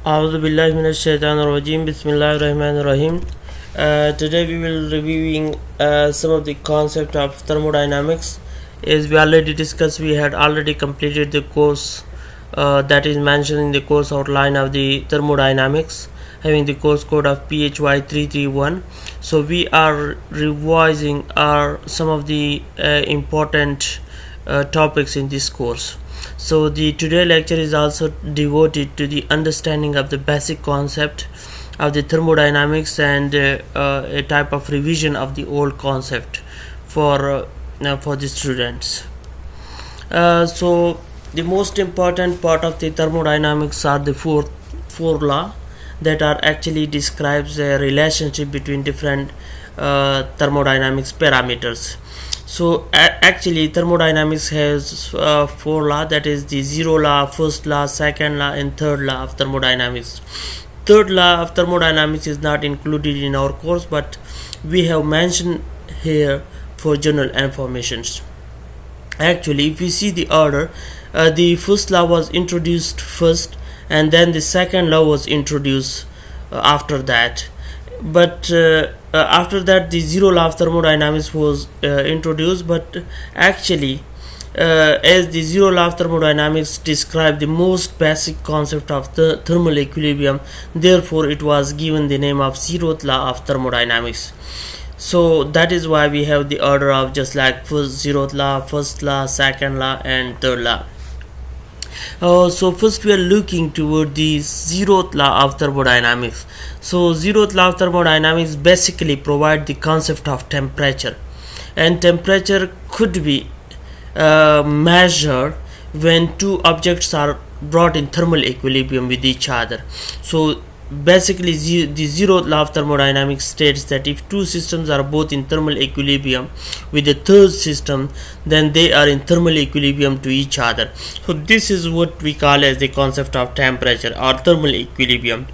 A'udhu billahi minash shaitanir rajim. Bismillahir rahmanir rahim. Today we will reviewing some of the concept of thermodynamics. As we already discussed, we had already completed the course that is mentioned in the course outline of the thermodynamics, having the course code of PHY331. So we are revising some of the important topics in this course. So the today lecture is also devoted to the understanding of the basic concept of the thermodynamics and a type of revision of the old concept for the students. So the most important part of the thermodynamics are the four law that are actually describes a relationship between different thermodynamics parameters. So actually thermodynamics has four law, that is the zero law, first law, second law and third law of thermodynamics. Third law of thermodynamics is not included in our course, but we have mentioned here for general informations. Actually, if we see the order, the first law was introduced first and then the second law was introduced after that. But after that the zero law of thermodynamics was introduced, but actually as the zero law of thermodynamics described the most basic concept of the thermal equilibrium, therefore it was given the name of zeroth law of thermodynamics. So that is why we have the order of just like first zeroth law, first law, second law and third law. So first we are looking toward the zeroth law of thermodynamics. So zeroth law of thermodynamics basically provide the concept of temperature, and temperature could be measured when two objects are brought in thermal equilibrium with each other. So basically the zeroth law of thermodynamics states that if two systems are both in thermal equilibrium with the third system, then they are in thermal equilibrium to each other. So this is what we call as the concept of temperature or thermal equilibrium.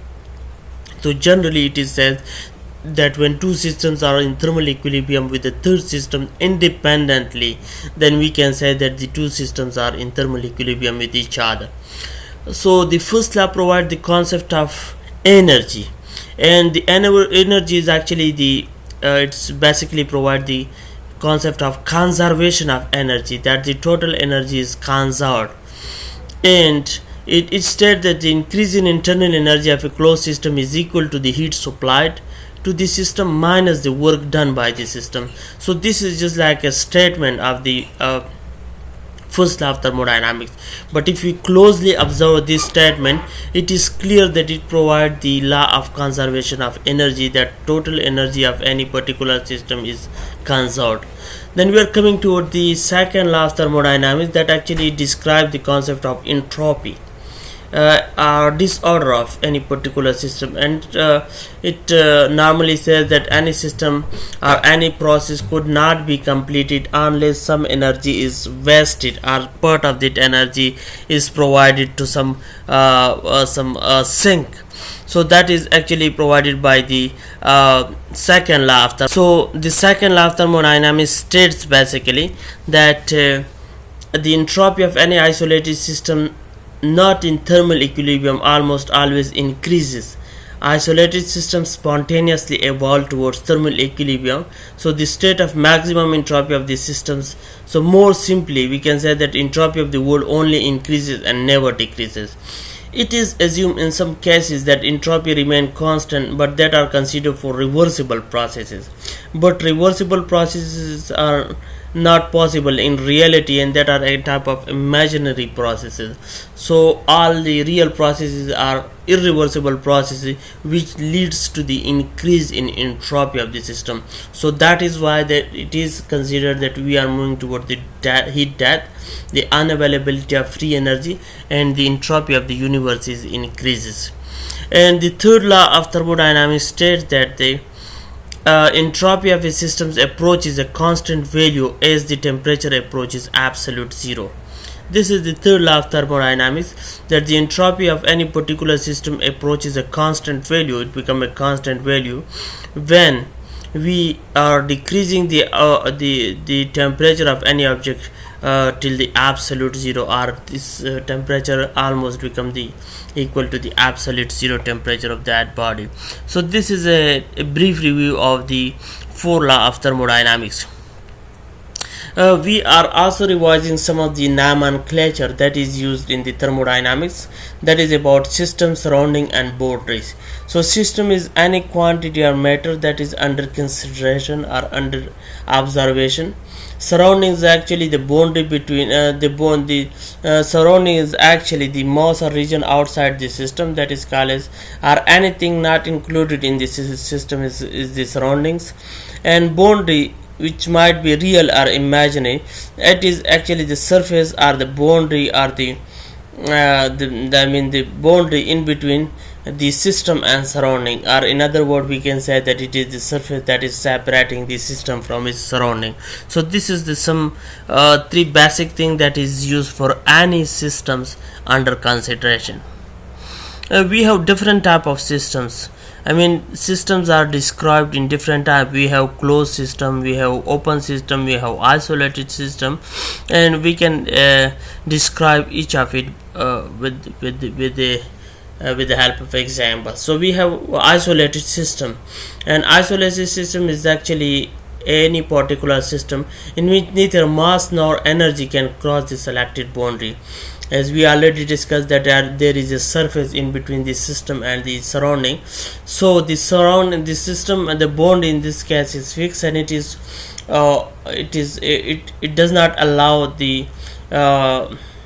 So generally it is said that when two systems are in thermal equilibrium with the third system independently, then we can say that the two systems are in thermal equilibrium with each other. So the first law provides the concept of energy, and the energy is actually the it's basically provide the concept of conservation of energy, that the total energy is conserved, and it states that the increase in internal energy of a closed system is equal to the heat supplied to the system minus the work done by the system. So this is just like a statement of the first law of thermodynamics, but if we closely observe this statement, it is clear that it provides the law of conservation of energy, that total energy of any particular system is conserved. Then we are coming toward the second law of thermodynamics, that actually describes the concept of entropy or disorder of any particular system, and it normally says that any system or any process could not be completed unless some energy is wasted or part of that energy is provided to some sink. So that is actually provided by the second law of thermodynamics. So the second law of thermodynamics states basically that the entropy of any isolated system not in thermal equilibrium almost always increases. Isolated systems spontaneously evolve towards thermal equilibrium, so the state of maximum entropy of the systems. So more simply we can say that entropy of the world only increases and never decreases. It is assumed in some cases that entropy remains constant, but that are considered for reversible processes. But reversible processes are not possible in reality, and that are a type of imaginary processes. So all the real processes are irreversible processes, which leads to the increase in entropy of the system. So that is why that it is considered that we are moving toward the heat death, the unavailability of free energy, and the entropy of the universe is increases. And the third law of thermodynamics states that the entropy of a system approaches a constant value as the temperature approaches absolute zero. This is the third law of thermodynamics, that the entropy of any particular system approaches a constant value. It becomes a constant value when we are decreasing the temperature of any object till the absolute zero, or this temperature almost become the equal to the absolute zero temperature of that body. So this is a brief review of the 4 law of thermodynamics. We are also revising some of the nomenclature that is used in the thermodynamics, that is about system, surrounding and boundaries. So system is any quantity or matter that is under consideration or under observation. Surrounding is actually the boundary between surrounding is actually the mass or region outside the system, that is called as, or anything not included in the system is the surroundings. And boundary, which might be real or imaginary, it is actually the surface or the boundary or the boundary in between the system and surrounding, or in other words we can say that it is the surface that is separating the system from its surrounding. So this is the some 3 basic thing that is used for any systems under consideration. We have different type of systems. Systems are described in different type. We have closed system, we have open system, we have isolated system, and we can describe each of it with the help of example. So we have isolated system, and isolated system is actually any particular system in which neither mass nor energy can cross the selected boundary. As we already discussed that there is a surface in between the system and the surrounding. So the system and the bond in this case is fixed, and it does not allow the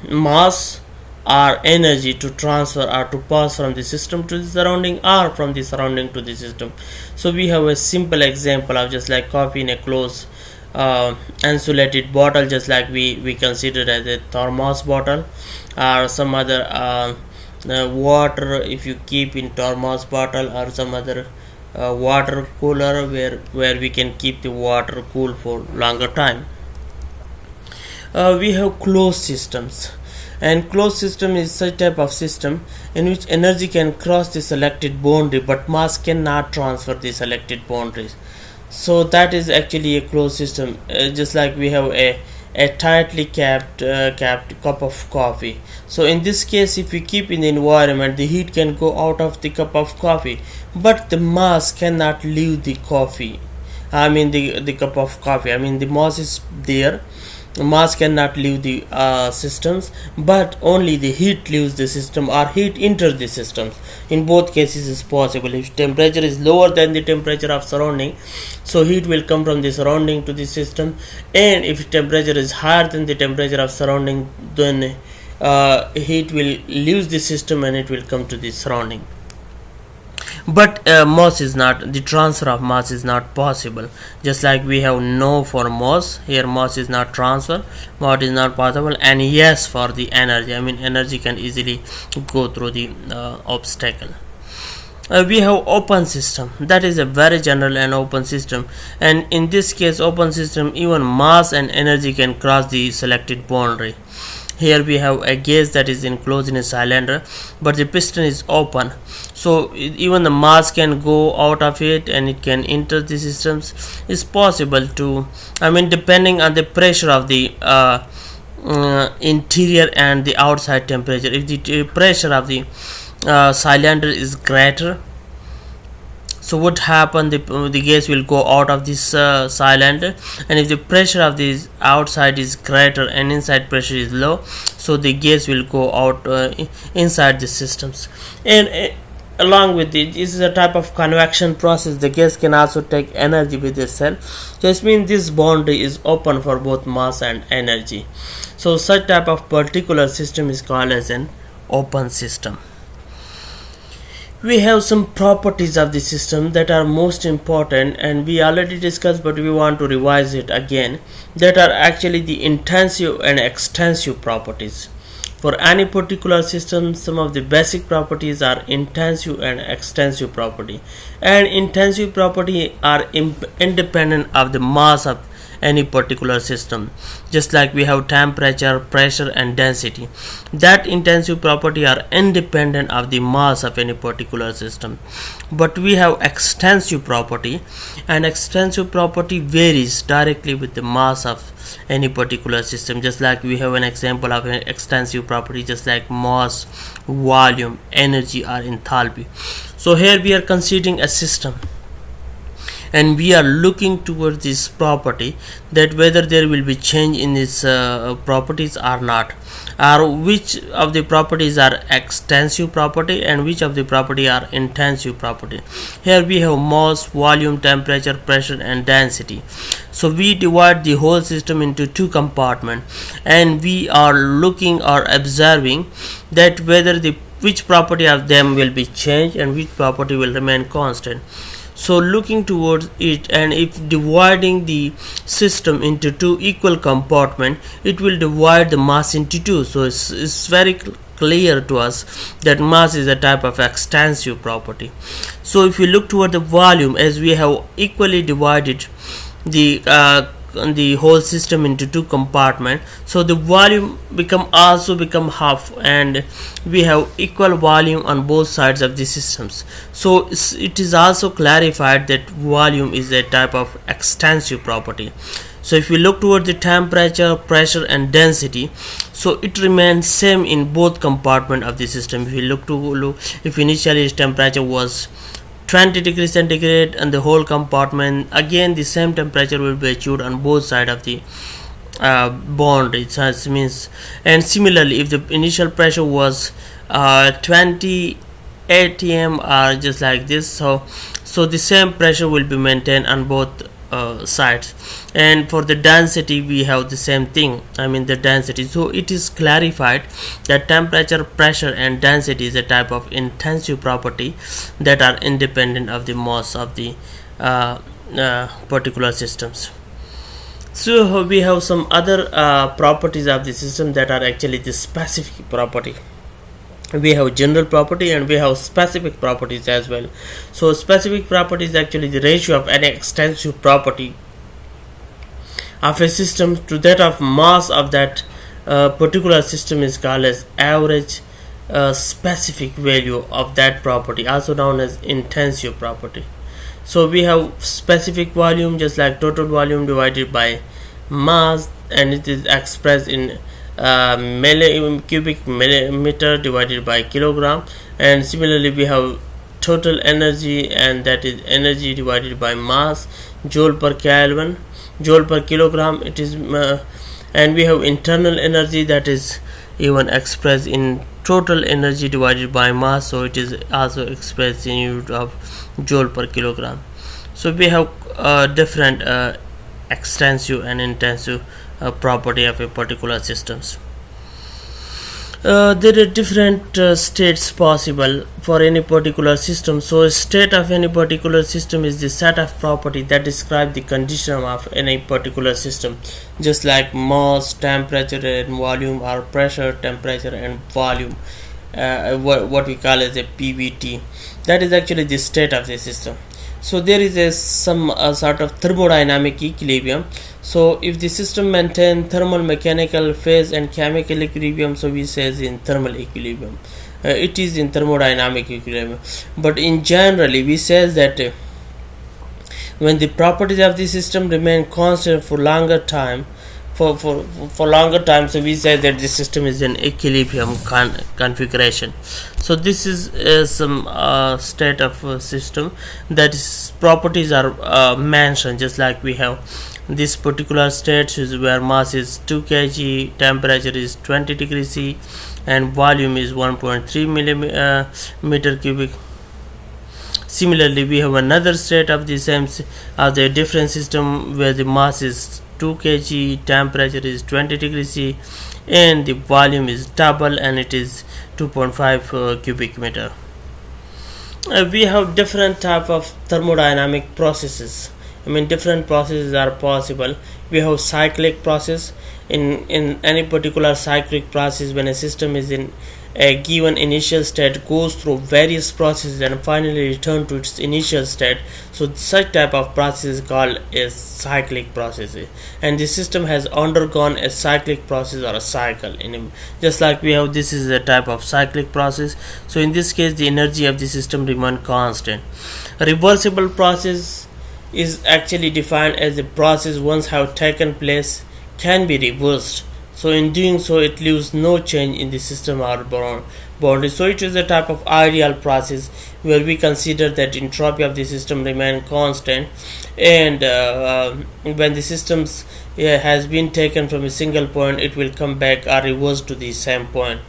mass or energy to transfer or to pass from the system to the surrounding, or from the surrounding to the system. So we have a simple example of just like coffee in a closed insulated bottle, just like we consider as a thermos bottle, or some other water if you keep in thermos bottle, or some other water cooler where we can keep the water cool for longer time. We have closed systems, and closed system is such type of system in which energy can cross the selected boundary but mass cannot transfer the selected boundaries. So that is actually a closed system. Just like we have a tightly capped cup of coffee. So in this case, if we keep in the environment, the heat can go out of the cup of coffee, but the mass cannot leave the coffee. The cup of coffee. The mass is there. Mass cannot leave the systems, but only the heat leaves the system, or heat enters the systems. In both cases is possible. If temperature is lower than the temperature of surrounding, so heat will come from the surrounding to the system, and if temperature is higher than the temperature of surrounding, then heat will leave the system and it will come to the surrounding. But mass is not, the transfer of mass is not possible. Just like we have no for mass, here mass is not transfer, mass is not possible, and yes for the energy. Energy can easily go through the obstacle. We have open system, that is a very general and open system, and in this case open system, even mass and energy can cross the selected boundary. Here we have a gas that is enclosed in a cylinder, but the piston is open, so even the mass can go out of it and it can enter the systems. It's possible to, depending on the pressure of the interior and the outside temperature. If the pressure of the cylinder is greater, so what happen, the gas will go out of this cylinder, and if the pressure of this outside is greater and inside pressure is low, so the gas will go out inside the systems. And along with it, this is a type of convection process. The gas can also take energy with itself. Just means this boundary is open for both mass and energy. So such type of particular system is called as an open system. We have some properties of the system that are most important, and we already discussed, but we want to revise it again, that are actually the intensive and extensive properties. For any particular system, some of the basic properties are intensive and extensive property. And intensive property are independent of the mass of any particular system. Just like we have temperature, pressure and density, that intensive property are independent of the mass of any particular system. But we have extensive property, and extensive property varies directly with the mass of any particular system. Just like we have an example of an extensive property, just like mass, volume, energy or enthalpy. So here we are considering a system, and we are looking towards this property, that whether there will be change in its properties or not, or which of the properties are extensive property and which of the property are intensive property. Here we have mass, volume, temperature, pressure and density. So we divide the whole system into two compartments, and we are looking or observing that whether which property of them will be changed and which property will remain constant. So looking towards it, and if dividing the system into two equal compartments, it will divide the mass into two. So it's very clear to us that mass is a type of extensive property. So if you look toward the volume, as we have equally divided the whole system into two compartments, so the volume also become half, and we have equal volume on both sides of the systems. So it is also clarified that volume is a type of extensive property. So if we look toward the temperature, pressure and density, so it remains same in both compartments of the system. If we if initially its temperature was 20 degrees centigrade and the whole compartment, again the same temperature will be achieved on both sides of the bond. It means, and similarly if the initial pressure was 20 atm or just like this, so the same pressure will be maintained on both sides. And for the density we have the same thing, the density. So it is clarified that temperature, pressure and density is a type of intensive property that are independent of the mass of the particular systems. So we have some other properties of the system that are actually the specific property. We have general property and we have specific properties as well. So specific property is actually the ratio of any extensive property of a system to that of mass of that particular system is called as average specific value of that property, also known as intensive property. So we have specific volume, just like total volume divided by mass, and it is expressed in cubic millimeter divided by kilogram. And similarly we have total energy, and that is energy divided by mass, joule per Kelvin, joule per kilogram. It is and we have internal energy, that is even expressed in total energy divided by mass, so it is also expressed in unit of joule per kilogram. So we have different extensive and intensive property of a particular systems. There are different states possible for any particular system. So a state of any particular system is the set of property that describe the condition of any particular system, just like mass, temperature and volume, or pressure, temperature and volume, what we call as a PVT. That is actually the state of the system. So there is some sort of thermodynamic equilibrium. So if the system maintains thermal, mechanical, phase and chemical equilibrium, so we say in thermal equilibrium. It is in thermodynamic equilibrium. But in generally we say that when the properties of the system remain constant for longer time, for longer time, so we say that the system is in equilibrium configuration. So this is some state of system that is properties are mentioned, just like we have this particular state is where mass is 2 kg, temperature is 20 degrees C and volume is 1.3 millimeter cubic. Similarly we have another state of the same of the different system where the mass is 2 kg, temperature is 20 degrees C and the volume is double and it is 2.5 cubic meter. We have different type of thermodynamic processes I mean, different processes are possible. We have cyclic process. In any particular cyclic process, when a system is in a given initial state, goes through various processes and finally return to its initial state. So such type of process is called a cyclic process, and the system has undergone a cyclic process or a cycle just like we have, this is a type of cyclic process. So in this case, the energy of the system remain constant. A reversible process is actually defined as a process once have taken place can be reversed. So in doing so, it leaves no change in the system or boundary. So it is a type of ideal process where we consider that entropy of the system remain constant, and when the systems has been taken from a single point, it will come back or reverse to the same point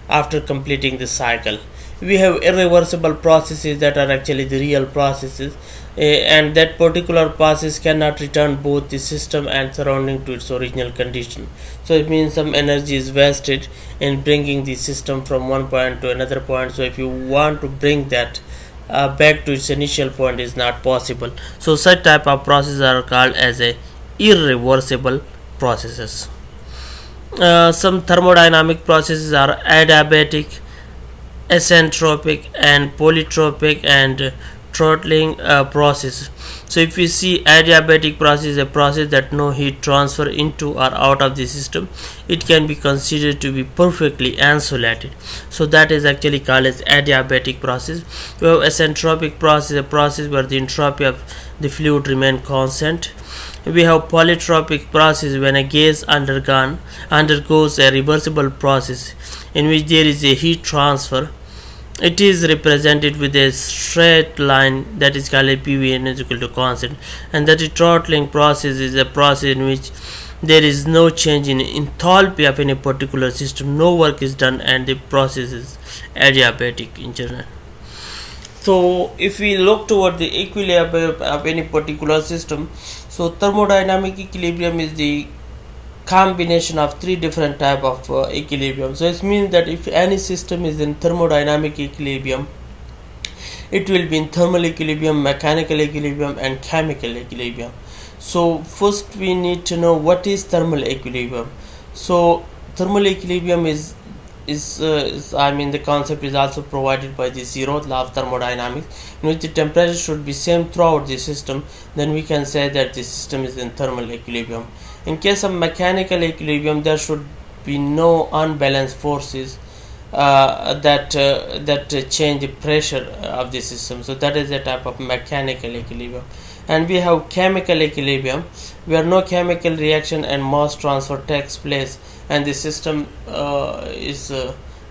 after completing the cycle. We have irreversible processes that are actually the real processes, and that particular process cannot return both the system and surrounding to its original condition. So it means some energy is wasted in bringing the system from one point to another point. So if you want to bring that back to its initial point, is not possible. So such type of processes are called as a irreversible processes. Some thermodynamic processes are adiabatic, acentropic, and polytropic, and throttling process. So if we see, adiabatic process is a process that no heat transfer into or out of the system. It can be considered to be perfectly insulated. So that is actually called as adiabatic process. We have acentropic process, a process where the entropy of the fluid remain constant. We have polytropic process when a gas undergoes a reversible process in which there is a heat transfer. It is represented with a straight line that is called a PV is equal to constant, and that the throttling process is a process in which there is no change in enthalpy of any particular system, no work is done, and the process is adiabatic in general. So if we look toward the equilibrium of any particular system, so thermodynamic equilibrium is the combination of three different type of equilibrium. So it means that if any system is in thermodynamic equilibrium, it will be in thermal equilibrium, mechanical equilibrium, and chemical equilibrium. So first we need to know what is thermal equilibrium. So thermal equilibrium is the concept is also provided by the zeroth law of thermodynamics, in which the temperature should be same throughout the system. Then we can say that the system is in thermal equilibrium. In case of mechanical equilibrium, there should be no unbalanced forces that change the pressure of the system. So that is a type of mechanical equilibrium. And we have chemical equilibrium, where no chemical reaction and mass transfer takes place, and the system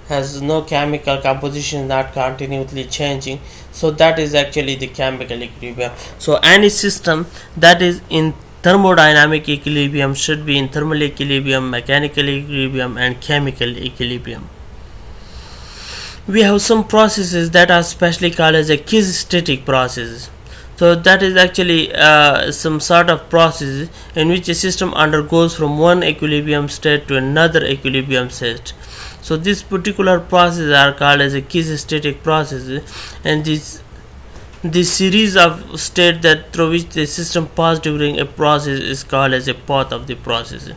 has no chemical composition, not continuously changing. So that is actually the chemical equilibrium. So any system that is in thermodynamic equilibrium should be in thermal equilibrium, mechanical equilibrium, and chemical equilibrium. We have some processes that are specially called as a kinetic processes. So that is actually some sort of process in which a system undergoes from one equilibrium state to another equilibrium state. So this particular process are called as a kinetic processes, and this series of state that through which the system passed during a process is called as a path of the process.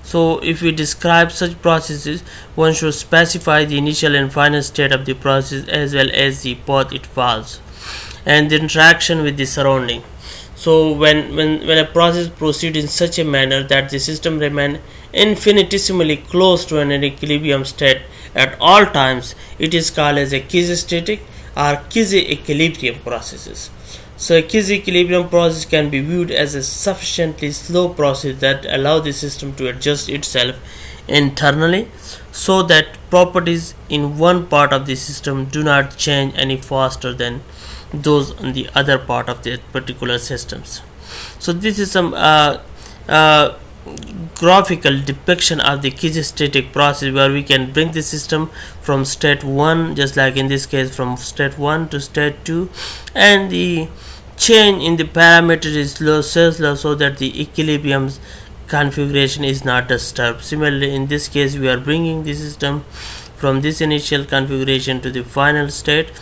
So if we describe such processes, one should specify the initial and final state of the process as well as the path it follows and the interaction with the surrounding. So when a process proceeds in such a manner that the system remains infinitesimally close to an equilibrium state at all times, it is called as a kinetic or quasi-equilibrium processes. So a quasi-equilibrium process can be viewed as a sufficiently slow process that allows the system to adjust itself internally so that properties in one part of the system do not change any faster than those on the other part of the particular systems. So this is some graphical depiction of the kinetic process, where we can bring the system from state 1, just like in this case from state 1 to state 2, and the change in the parameter is slow so that the equilibrium configuration is not disturbed. Similarly, in this case we are bringing the system from this initial configuration to the final state,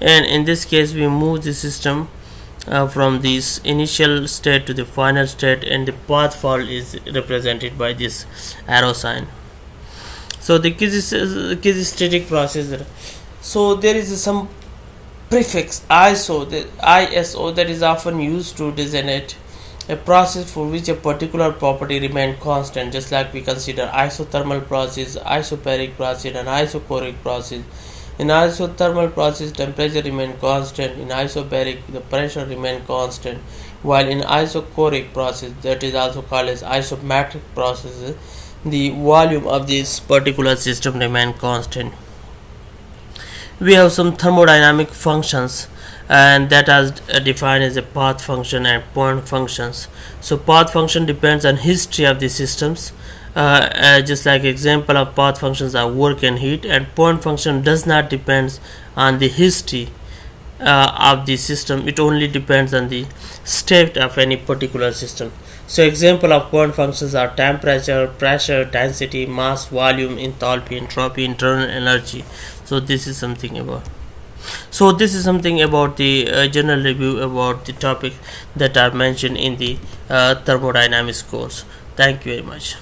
and in this case we move the system from this initial state to the final state, and the path fall is represented by this arrow sign. So the quasi-static process, so there is some prefix ISO that is often used to designate a process for which a particular property remains constant, just like we consider isothermal process, isobaric process, and isochoric process. In isothermal process, temperature remains constant. In isobaric, the pressure remains constant. While in isochoric process, that is also called as isometric process, the volume of this particular system remains constant. We have some thermodynamic functions, and that is defined as a path function and point functions. So path function depends on history of the systems, just like example of path functions are work and heat, and point function does not depend on the history of the system. It only depends on the state of any particular system. So example of point functions are temperature, pressure, density, mass, volume, enthalpy, entropy, internal energy. So this is something about the general review about the topic that are mentioned in the thermodynamics course. Thank you very much.